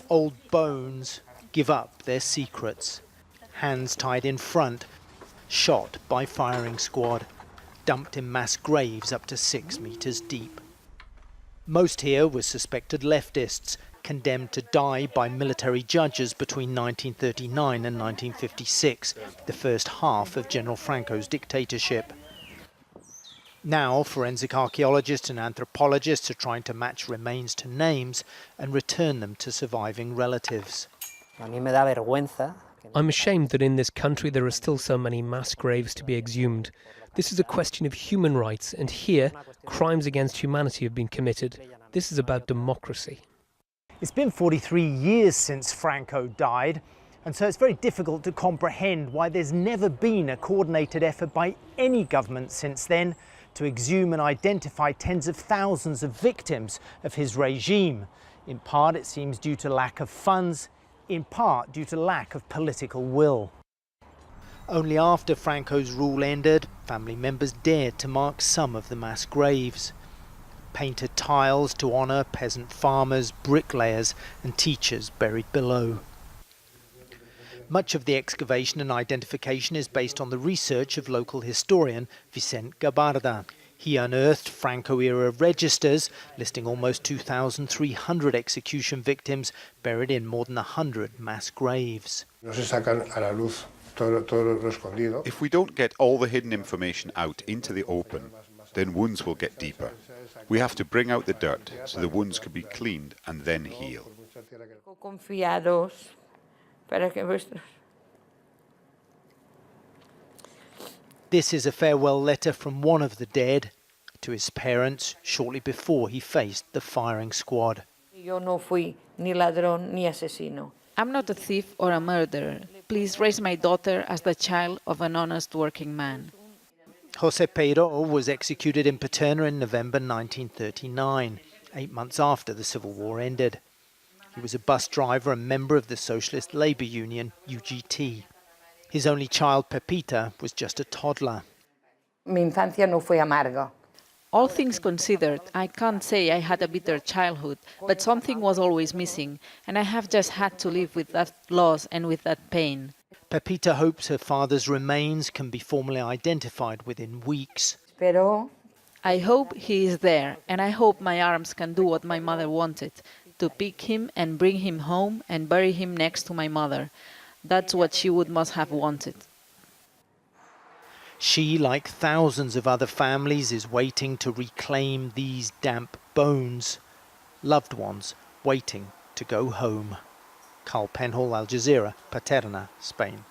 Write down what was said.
Old bones give up their secrets. Hands tied in front, shot by firing squad, dumped in mass graves up to 6 meters deep. Most here were suspected leftists, condemned to die by military judges between 1939 and 1956, the first half of General Franco's dictatorship. Now, forensic archaeologists and anthropologists are trying to match remains to names and return them to surviving relatives. I'm ashamed that in this country there are still so many mass graves to be exhumed. This is a question of human rights, and here, crimes against humanity have been committed. This is about democracy. It's been 43 years since Franco died, and so it's very difficult to comprehend why there's never been a coordinated effort by any government since then to exhume and identify tens of thousands of victims of his regime. In part, it seems due to lack of funds, in part due to lack of political will. Only after Franco's rule ended, family members dared to mark some of the mass graves. Painted tiles to honour peasant farmers, bricklayers and teachers buried below. Much of the excavation and identification is based on the research of local historian Vicente Gabarda. He unearthed Franco-era registers listing almost 2,300 execution victims buried in more than 100 mass graves. If we don't get all the hidden information out into the open, then wounds will get deeper. We have to bring out the dirt so the wounds can be cleaned and then heal. This is a farewell letter from one of the dead to his parents shortly before he faced the firing squad. I'm not a thief or a murderer. Please raise my daughter as the child of an honest working man. José Peiró was executed in Paterna in November 1939, 8 months after the Civil War ended. He was a bus driver and member of the Socialist Labour Union, UGT. His only child, Pepita, was just a toddler. All things considered, I can't say I had a bitter childhood, but something was always missing, and I have just had to live with that loss and with that pain. Pepita hopes her father's remains can be formally identified within weeks. I hope he is there, and I hope my arms can do what my mother wanted, to pick him and bring him home and bury him next to my mother. That's what she must have wanted. She, like thousands of other families, is waiting to reclaim these damp bones. Loved ones waiting to go home. Carl Penhall, Al Jezerra, Paterna, Spain.